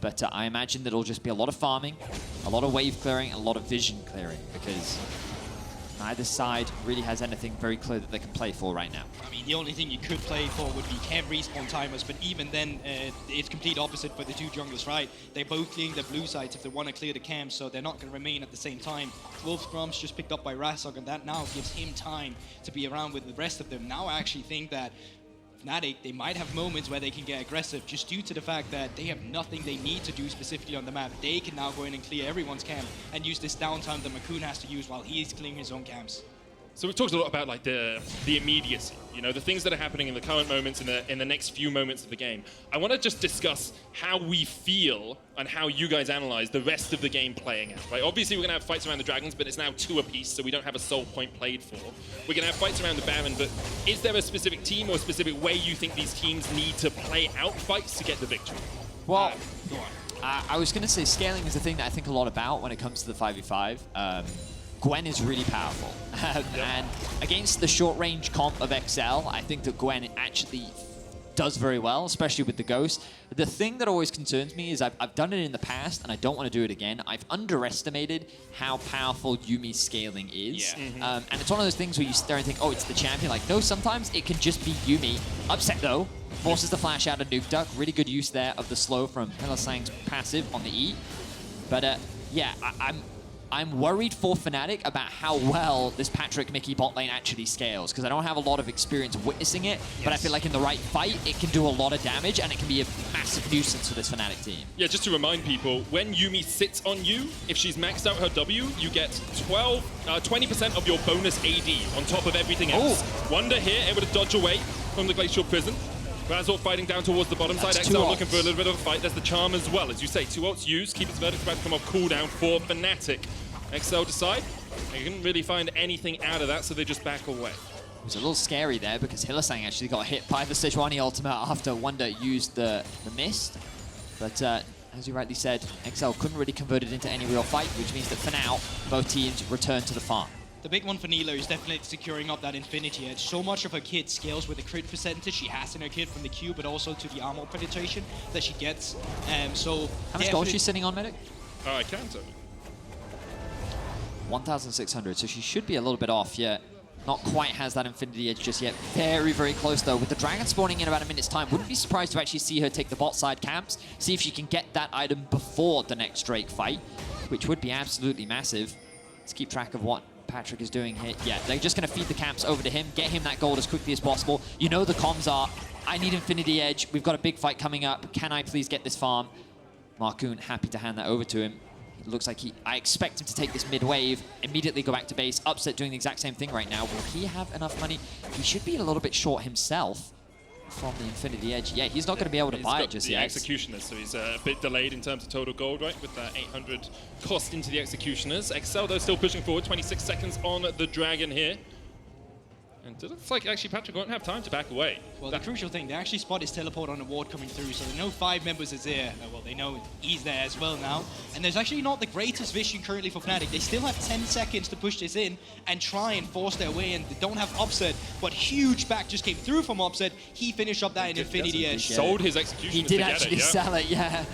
But I imagine that it'll just be a lot of farming, a lot of wave clearing, and a lot of vision clearing, because neither side really has anything very clear that they can play for right now. I mean, the only thing you could play for would be camp respawn timers, but even then, it's complete opposite for the two junglers, right? They're both clearing the blue sides if they want to clear the camp, so they're not going to remain at the same time. Wolf Scrum's just picked up by Razork, and that now gives him time to be around with the rest of them. Now I actually think that Fnatic, they might have moments where they can get aggressive just due to the fact that they have nothing they need to do specifically on the map. They can now go in and clear everyone's camp and use this downtime that Markoon has to use while he's clearing his own camps. So we've talked a lot about like the immediacy, you know, the things that are happening in the current moments, in the next few moments of the game. I want to just discuss how we feel and how you guys analyze the rest of the game playing out. Right? Obviously, we're going to have fights around the dragons, but it's now 2 apiece, so we don't have a sole point played for. We're going to have fights around the Baron, but is there a specific team or a specific way you think these teams need to play out fights to get the victory? Well, I was going to say scaling is the thing that I think a lot about when it comes to the 5v5. Gwen is really powerful. And against the short-range comp of XL, I think that Gwen actually does very well, especially with the Ghost. The thing that always concerns me is I've done it in the past, and I don't want to do it again. I've underestimated how powerful Yuumi's scaling is. And it's one of those things where you stare and think, oh, it's the champion. Like, no, sometimes it can just be Yuumi. Upset, though, forces the flash out of Nukeduck. Really good use there of the slow from Hylissang's passive on the E. But, yeah, I'm worried for Fnatic about how well this Patrik Mikyx bot lane actually scales, because I don't have a lot of experience witnessing it, but I feel like in the right fight, it can do a lot of damage, and it can be a massive nuisance for this Fnatic team. Yeah, just to remind people, when Yuumi sits on you, if she's maxed out her W, you get 20% of your bonus AD on top of everything else. Wunder here, able to dodge away from the Glacial Prison. Razork fighting down towards the bottom side. XL looking for a little bit of a fight. There's the charm as well. As you say, 2 ults used. Keep its verdict about to come off cooldown for Fnatic. XL decide. They couldn't really find anything out of that, so they just back away. It was a little scary there because Hylissang actually got hit by the Sejuani ultimate after Wunder used the mist. But as you rightly said, XL couldn't really convert it into any real fight, which means that for now, both teams return to the farm. The big one for Nilah is definitely securing up that Infinity Edge. So much of her kit scales with the crit percentage she has in her kit from the Q, but also to the armor penetration that she gets. So how much gold is she sitting on, Medic? I can't tell you. 1,600, so she should be a little bit off yet. Not quite has that Infinity Edge just yet. Very, very close though. With the Dragon spawning in about a minute's time, wouldn't be surprised to actually see her take the bot side camps, see if she can get that item before the next Drake fight. which would be absolutely massive. Let's keep track of what Patrik is doing here. Yeah, they're just going to feed the camps over to him, get him that gold as quickly as possible. You know the comms are, I need Infinity Edge. We've got a big fight coming up. Can I please get this farm? Markoon happy to hand that over to him. It looks like I expect him to take this mid wave, immediately go back to base. Upset doing the exact same thing right now. Will he have enough money? He should be a little bit short himself from the Infinity Edge. Yeah, he's not going to be able to buy it just yet. Executioners, so he's a bit delayed in terms of total gold, right? With that 800 cost into the Executioners. XL, though, still pushing forward. 26 seconds on the Dragon here. And it looks like actually Patrik won't have time to back away. Well, the crucial thing, they actually spot his teleport on the ward coming through, so they know 5 members is there. Well, they know he's there as well now. And there's actually not the greatest vision currently for Fnatic. They still have 10 seconds to push this in and try and force their way in. They don't have Upset, but huge back just came through from Upset. He finished up that in Infinity Edge. Sold his Executioners. He did actually sell it, yeah.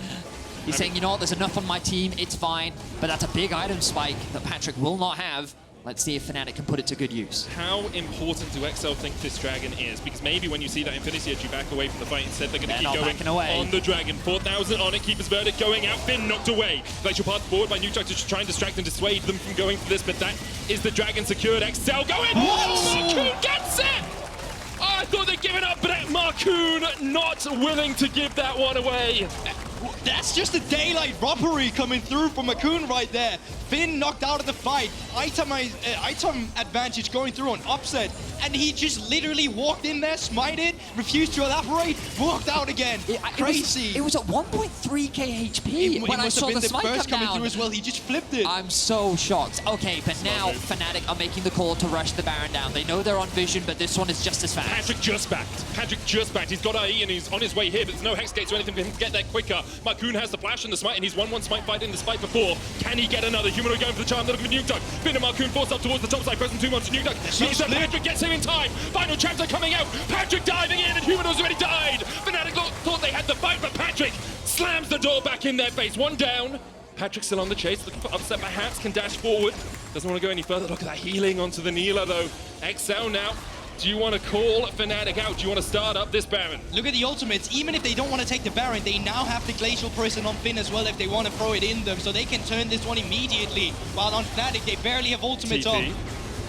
He's saying, you know what, there's enough on my team, it's fine. But that's a big item spike that Patrik will not have. Let's see if Fnatic can put it to good use. How important do XL think this Dragon is? Because maybe when you see that Infinity Edge, you back away from the fight. Instead, they're going to keep going on the Dragon. 4,000 on it, Keeper's Verdict going out. Finn knocked away. Glacial path forward by Nukeduck to try and distract and dissuade them from going for this, but that is the Dragon secured. XL going! Oh! Markoon gets it! Oh, I thought they'd given up, but Markoon not willing to give that one away. That's just a daylight robbery coming through from Markoon right there. Finn knocked out of the fight. Item advantage going through on Upset. And he just literally walked in there, smited, refused to elaborate, walked out again. Crazy. It was at 1.3k HP when I saw the smite come coming down. through as well. He just flipped it. I'm so shocked. Okay, but now Fnatic are making the call to rush the Baron down. They know they're on vision, but this one is just as fast. Patrik just backed. Patrik just backed. He's got IE and he's on his way here, but there's no Hex Gates or anything for him to get there quicker. Markoon has the flash and the smite, and he's won one smite fight in the fight before. Can he get another? Humanoid going for the charm. They're looking for Nukeduck. Finn and Markoon forced up towards the top side. Present 2 months to Nukeduck. Patrik gets him in time. Final chapter coming out. Patrik diving in, and Humanoid's already died. Fnatic thought they had the fight, but Patrik slams the door back in their face. 1 down. Patrik still on the chase, looking for Upset perhaps, can dash forward. Doesn't want to go any further. Look at that healing onto the Nilah though. XL now. Do you want to call Fnatic out? Do you want to start up this Baron? Look at the ultimates. Even if they don't want to take the Baron, they now have the Glacial Prison on Finn as well if they want to throw it in them, so they can turn this one immediately. While on Fnatic, they barely have ultimates on.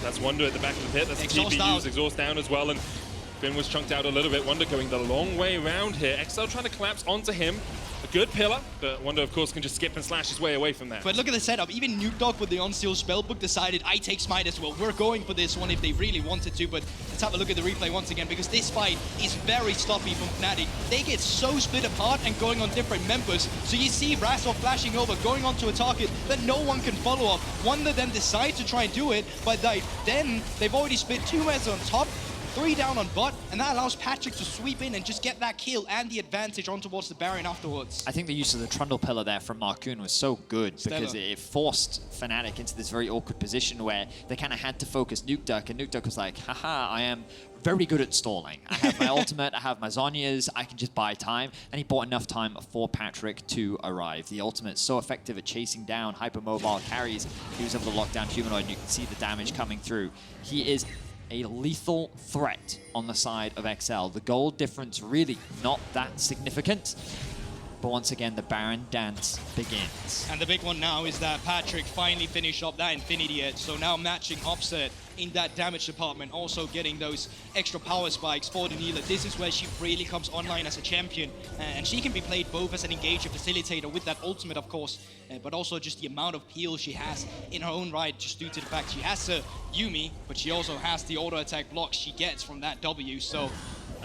That's Wunder at the back of the pit. That's Exhaust the TP use. Exhaust down as well. And Finn was chunked out a little bit. Wunder going the long way around here. XL trying to collapse onto him. A good pillar, but Wunder, of course, can just skip and slash his way away from that. But look at the setup. Even Nukeduck with the on-steal spellbook decided, I take smite as well. We're going for this one if they really wanted to, but let's have a look at the replay once again, because this fight is very sloppy from Fnatic. They get so split apart and going on different members. So you see Razork flashing over, going onto a target that no one can follow up. Wunder then decides to try and do it, but then they've already split 2 members on top, 3 down on bot, and that allows Patrik to sweep in and just get that kill and the advantage on towards the Baron afterwards. I think the use of the Trundle pillar there from Markoon was so good because it forced Fnatic into this very awkward position where they kind of had to focus Nukeduck, and Nukeduck was like, haha, I am very good at stalling. I have my ultimate, I have my Zhonya's, I can just buy time, and he bought enough time for Patrik to arrive. The ultimate's so effective at chasing down hypermobile carries. He was able to lock down Humanoid, and you can see the damage coming through. He is a lethal threat on the side of XL. The gold difference really not that significant. But once again, the Baron dance begins. And the big one now is that Patrik finally finished up that Infinity Edge. So now matching Upset in that damage department, also getting those extra power spikes for the Nilah. This is where she really comes online as a champion. And she can be played both as an engager, facilitator with that ultimate, of course, but also just the amount of peel she has in her own right, just due to the fact she has a Yuumi, but she also has the auto attack blocks she gets from that W. So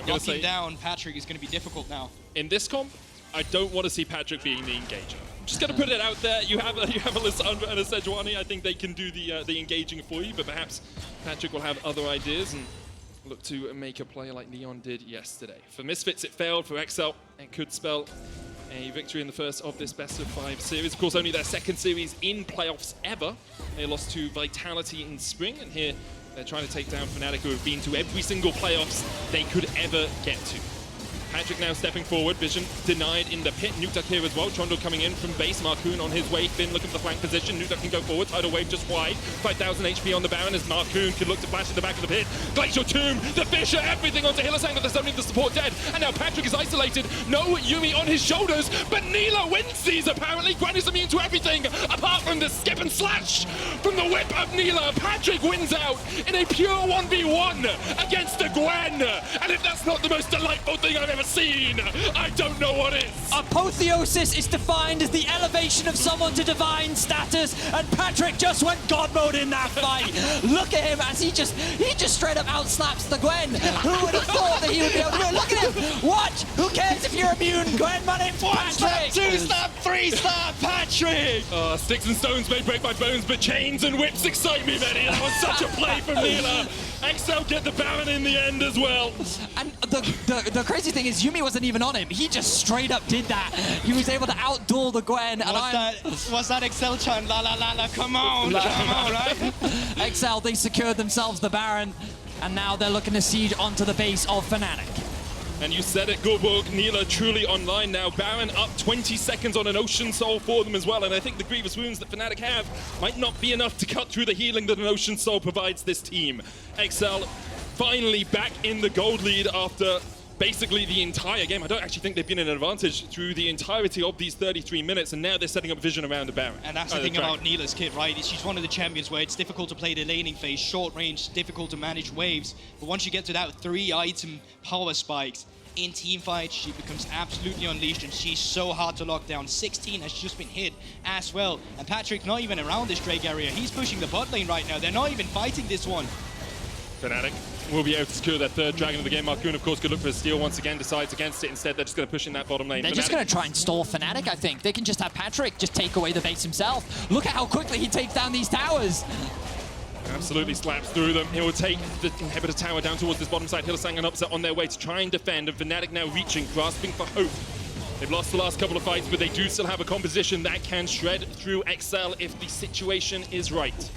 locking down Patrik is going to be difficult now. In this comp, I don't want to see Patrik being the engager. I'm just going to put it out there. You have a Lissandra and a Sejuani. I think they can do the engaging for you, but perhaps Patrik will have other ideas and look to make a play like Leon did yesterday. For Misfits, it failed. For XL, it could spell a victory in the first of this best-of-5 series. Of course, only their 2nd series in playoffs ever. They lost to Vitality in spring, and here they're trying to take down Fnatic, who have been to every single playoffs they could ever get to. Patrik now stepping forward. Vision denied in the pit. Nukeduck here as well. Trundle coming in from base. Markoon on his way. Finn looking for the flank position. Nukeduck can go forward. Tidal wave just wide. 5,000 HP on the Baron as Markoon can look to flash in the back of the pit. Glacial Tomb, the Fisher, everything onto Hylissang, but there's only the support dead. And now Patrik is isolated. No Yuumi on his shoulders, but Nilah wins these apparently. Gwen is immune to everything apart from the skip and slash from the whip of Nilah. Patrik wins out in a pure 1v1 against the Gwen. And if that's not the most delightful thing I've ever seen, I don't know what is. Apotheosis is defined as the elevation of someone to divine status, and Patrik just went God mode in that fight. Look at him as he just straight up outslaps the Gwen. Who would have thought that he would be able to do it? Look at him! Watch! Who cares if you're immune? Gwen, my name's Patrik! 2-slap, 3-slap, Patrik! Sticks and stones may break my bones, but chains and whips excite me, Vedi. That was such a play from Nilah. XL get the Baron in the end as well. And the crazy thing is Yuumi wasn't even on him. He just straight up did that. He was able to outduel the Gwen. What's that XL chant? La la la la, come on, come on, right? XL, they secured themselves the Baron, and now they're looking to siege onto the base of Fnatic. And you said it, Guldborg, Nilah truly online now. Baron up 20 seconds on an Ocean Soul for them as well. And I think the grievous wounds that Fnatic have might not be enough to cut through the healing that an Ocean Soul provides this team. XL finally back in the gold lead after basically the entire game. I don't actually think they've been in an advantage through the entirety of these 33 minutes, and now they're setting up vision around the Baron. And that's the thing about Nilah's kit, right? She's one of the champions where it's difficult to play the laning phase, short range, difficult to manage waves. But once you get to that 3-item power spikes, in teamfights, she becomes absolutely unleashed, and she's so hard to lock down. 16 has just been hit as well. And Patrik not even around this Drake area. He's pushing the bot lane right now. They're not even fighting this one. Fnatic will be able to secure their third dragon of the game. Markoon, of course, could look for a steal once again, decides against it. Instead, they're just going to push in that bottom lane. They're just going to try and stall Fnatic, I think. They can just have Patrik just take away the base himself. Look at how quickly he takes down these towers. Absolutely slaps through them. He will take the inhibitor tower down towards this bottom side. Hylissang and Upset on their way to try and defend, and Fnatic now reaching, grasping for hope. They've lost the last couple of fights, but they do still have a composition that can shred through XL if the situation is right.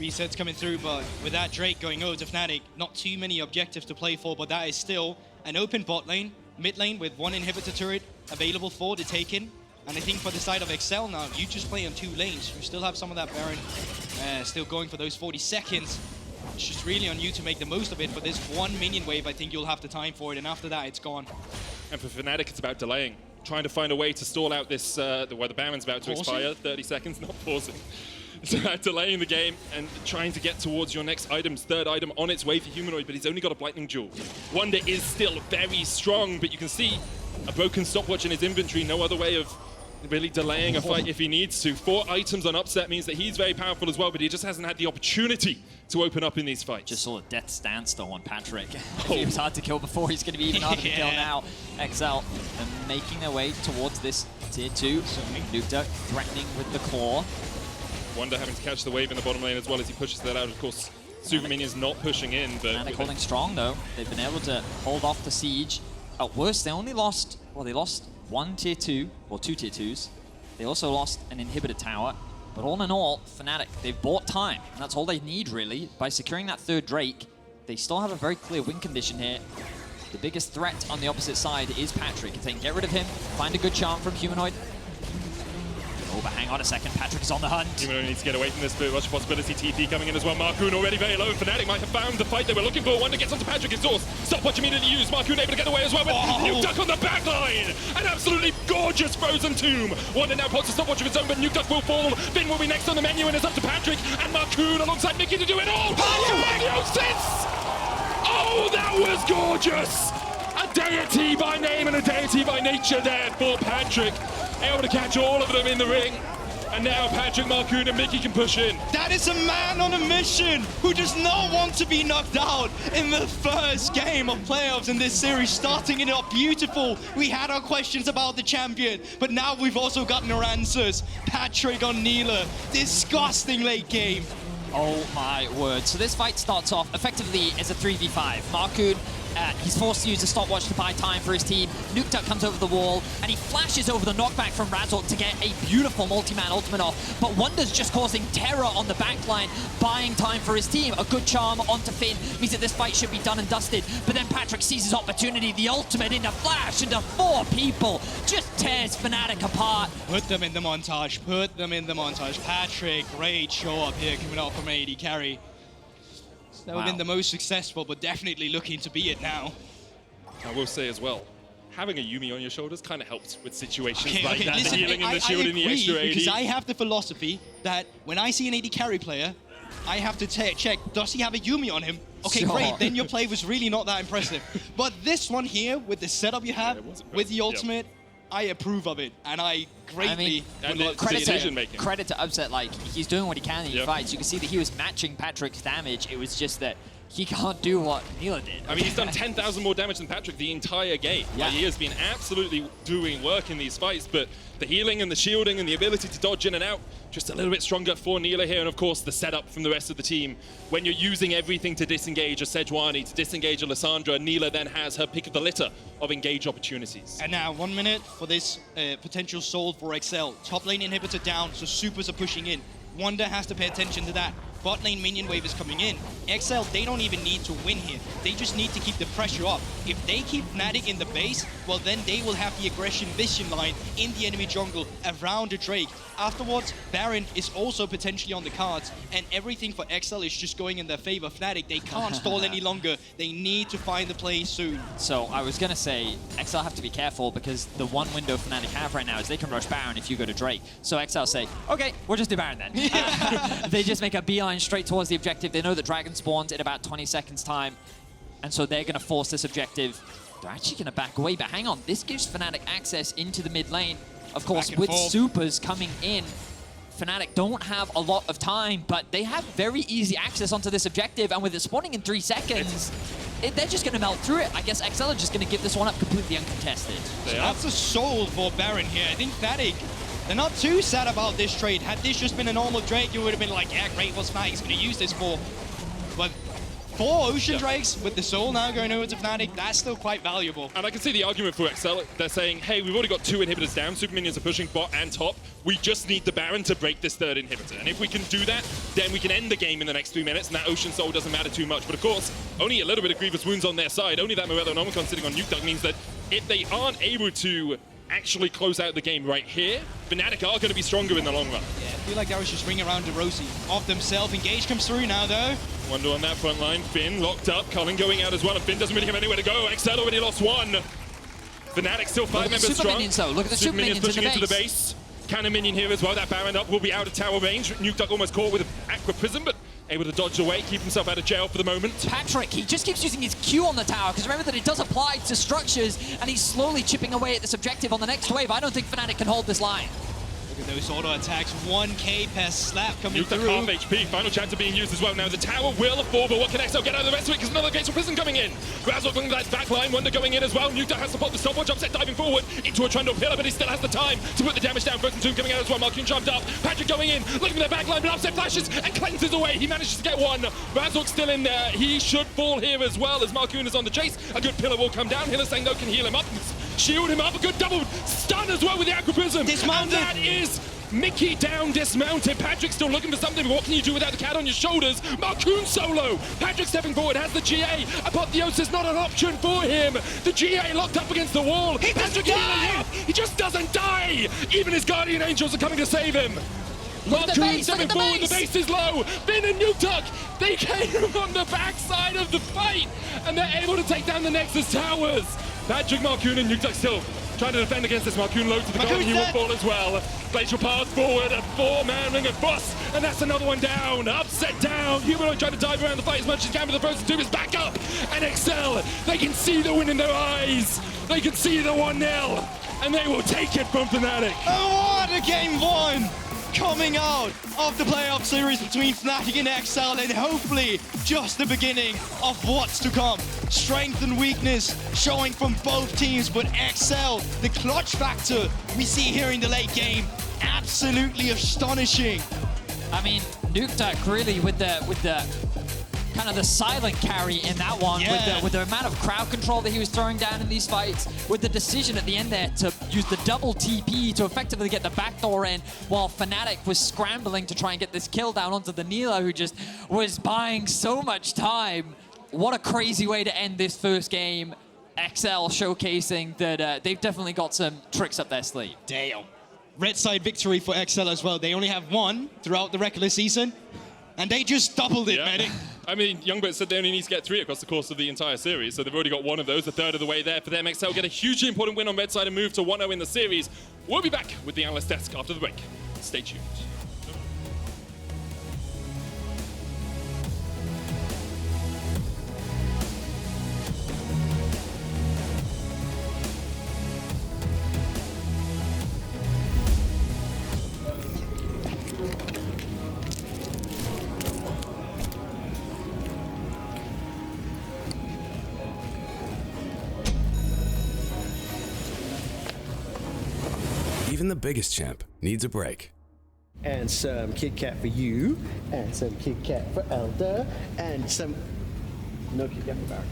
Resets coming through, but with that Drake going over to Fnatic, not too many objectives to play for, but that is still an open bot lane, mid lane with one inhibitor turret available for the taking. And I think for the side of XL now, you just play on 2 lanes. You still have some of that Baron still going for those 40 seconds. It's just really on you to make the most of it. For this one minion wave, I think you'll have the time for it, and after that, it's gone. And for Fnatic, it's about delaying. Trying to find a way to stall out this, where the Baron's about to expire. 30 seconds, not pausing. It's about delaying the game and trying to get towards your next item's third item on its way for Humanoid, but he's only got a Lightning Jewel. Wunder is still very strong, but you can see a broken stopwatch in his inventory. No other way of really delaying a fight if he needs to. 4 items on Upset means that he's very powerful as well, but he just hasn't had the opportunity to open up in these fights. Just saw a death standstill on Patrik. He was hard to kill before, he's going to be even harder to kill now. XL are making their way towards this tier 2. Nukeduck threatening with the claw. Wunder having to catch the wave in the bottom lane as well as he pushes that out. Of course, Super Minion's not pushing in, but... Fnatic holding strong though. They've been able to hold off the siege. At worst, they only lost, well, they lost 1 tier 2, or 2 tier 2s. They also lost an inhibitor tower. But all in all, Fnatic, they've bought time. And that's all they need, really. By securing that third Drake, they still have a very clear win condition here. The biggest threat on the opposite side is Patrik. If they can get rid of him, find a good charm from Humanoid. Oh, but hang on a second, Patrik is on the hunt. Humanoid needs to get away from this, but much possibility. TP coming in as well. Markoon already very low. Fnatic might have found the fight they were looking for. Wunder gets onto Patrik, exhaust. Stopwatch immediately used. Markoon able to get away as well with Nukeduck on the back line. An absolutely gorgeous frozen tomb. Wunder now pots a stopwatch of its own, but Nukeduck will fall. Finn will be next on the menu, and it's up to Patrik and Markoon alongside Mikyx to do it all. Oh, that was gorgeous. A deity by name and a deity by nature there for Patrik. Able to catch all of them in the ring. And now Patrik, Markoon and Mikyx can push in. That is a man on a mission who does not want to be knocked out in the first game of playoffs in this series, starting it off beautiful. We had our questions about the champion, but now we've also gotten our answers. Patrik on Nilah, disgusting late game. Oh my word. So this fight starts off effectively as a 3v5. Markoon he's forced to use a stopwatch to buy time for his team. Nukeduck comes over the wall, and he flashes over the knockback from Razork to get a beautiful multi-man ultimate off. But Wunder's just causing terror on the backline, buying time for his team. A good charm onto Finn means that this fight should be done and dusted. But then Patrik sees his opportunity, the ultimate into flash, into 4 people. Just tears Fnatic apart. Put them in the montage. Put them in the montage. Patrik, great show up here coming out from AD carry. It's never been the most successful, but definitely looking to be it now. I will say as well, having a Yuumi on your shoulders kind of helps with situations that. Listen, the healing and the shield and the extra AD. Because I have the philosophy that when I see an AD carry player, I have to check, does he have a Yuumi on him? Okay, Sure. great, then your play was really not that impressive. But this one here, with the setup you have, with the ultimate, I approve of it, and I greatly would love to see it. Credit to Upset, like, he's doing what he can in the fights. You can see that he was matching Patrik's damage. It was just that he can't do what Nilah did. I mean, he's done 10,000 more damage than Patrik the entire game. Yeah. Like, he has been absolutely doing work in these fights, but the healing and the shielding and the ability to dodge in and out, just a little bit stronger for Nilah here, and of course the setup from the rest of the team. When you're using everything to disengage a Sejuani, to disengage a Lissandra, Nilah then has her pick of the litter of engage opportunities. And now 1 minute for this potential soul for XL. Top lane inhibitor down, so supers are pushing in. Wunder has to pay attention to that. Bot lane minion wave is coming in. XL, they don't even need to win here. They just need to keep the pressure up. If they keep Fnatic in the base, well then they will have the aggression vision line in the enemy jungle around the Drake. Afterwards, Baron is also potentially on the cards, and everything for XL is just going in their favor. Fnatic, they can't stall any longer. They need to find the play soon. So I was going to say, XL have to be careful because the one window Fnatic have right now is they can rush Baron if you go to Drake. So XL say, okay, we'll just do Baron then. They just make a beeline straight towards the objective. They know that Dragon spawns in about 20 seconds time, and so they're going to force this objective. They're actually going to back away, but hang on, this gives Fnatic access into the mid lane. Of course, with supers coming in, Fnatic don't have a lot of time, but they have very easy access onto this objective, and with it spawning in 3 seconds, they're just going to melt through it. I guess XL are just going to give this one up completely uncontested. So that's a soul for Baron here. I think Fnatic, they're not too sad about this trade. Had this just been a normal Drake, you would have been like, yeah, great, what's Fnatic's going to use this for? But 4 Ocean Drakes with the soul now going over to Fnatic, that's still quite valuable. And I can see the argument for XL. They're saying, hey, we've already got 2 inhibitors down. Super minions are pushing bot and top. We just need the Baron to break this 3rd inhibitor. And if we can do that, then we can end the game in the next 3 minutes, and that Ocean Soul doesn't matter too much. But of course, only a little bit of Grievous Wounds on their side. Only that Morello and Omicron sitting on Nukeduck means that if they aren't able to actually close out the game right here, Fnatic are going to be stronger in the long run. Yeah, I feel like that was just ring around DeRossi. Off themselves, Engage comes through now though. Wunder on that front line, Finn locked up, Cullen going out as well, and Finn doesn't really have anywhere to go. XL already lost 1. Fnatic still 5 members strong. Minions, though. Look at the super minions pushing in the into the base. Cannon minion here as well, that Baron up will be out of tower range. Nukeduck almost caught with an Aqua Prism, but able to dodge away, keep himself out of jail for the moment. Patrik, he just keeps using his Q on the tower, because remember that it does apply to structures, and he's slowly chipping away at this objective on the next wave. I don't think Fnatic can hold this line. Look at those auto attacks, 1k per slap coming Nukeduck through. half HP, final chance of being used as well. Now the tower will fall, but what can XL get out of the rest of it? Because another case for Prison coming in. Razork looking at that back line, Wunder going in as well. Nukeduck has to pop the stopwatch, Upset diving forward into a Trundle pillar, but he still has the time to put the damage down. Frozen Tomb coming out as well, Markoon jumped up. Patrik going in, looking for the back line, but Upset flashes and cleanses away. He manages to get 1. Razork still in there. He should fall here as well as Markoon is on the chase. A good pillar will come down. Hylissang though can heal him up, shield him up. A good double stun as well with the Aqua Prism. Dismounted. And that is Mickey down, dismounted. Patrik still looking for something, but what can you do without the cat on your shoulders? Markoon solo. Patrik stepping forward, has the GA. Apotheosis not an option for him. The GA locked up against the wall. Patrik healing up. He just doesn't die. Even his Guardian Angels are coming to save him. Markoon stepping forward, the base is low. Finn and Nukeduck, they came on the backside of the fight, and they're able to take down the Nexus towers. Patrik, Markoon, and Nukeduck still trying to defend against this. Markoon low to the goal, he will fall as well. Glacial pass forward, a 4-man ring of boss, and that's another one down. Upset down. Humanoid trying to dive around the fight as much as he can, but the Frozen Tomb is back up. And XL, they can see the win in their eyes. They can see the 1-0, and they will take it from Fnatic. Oh, what a game 1! Coming out of the playoff series between Fnatic and XL, and hopefully just the beginning of what's to come. Strength and weakness showing from both teams, but XL, the clutch factor we see here in the late game, absolutely astonishing. I mean, Nukeduck really with the kind of the silent carry in that one, with the amount of crowd control that he was throwing down in these fights, with the decision at the end there to use the double TP to effectively get the backdoor in, while Fnatic was scrambling to try and get this kill down onto the Nilah, who just was buying so much time. What a crazy way to end this first game. XL showcasing that they've definitely got some tricks up their sleeve. Damn. Red side victory for XL as well. They only have one throughout the regular season, and they just doubled it, Medic. I mean, Youngblood said they only need to get 3 across the course of the entire series, so they've already got one of those, a third of the way there for them. XL get a hugely important win on red side and move to 1-0 in the series. We'll be back with the analyst desk after the break. Stay tuned. Even the biggest champ needs a break. And some Kit Kat for you, and some Kit Kat for Elder, and some no Kit Kat for Barrett.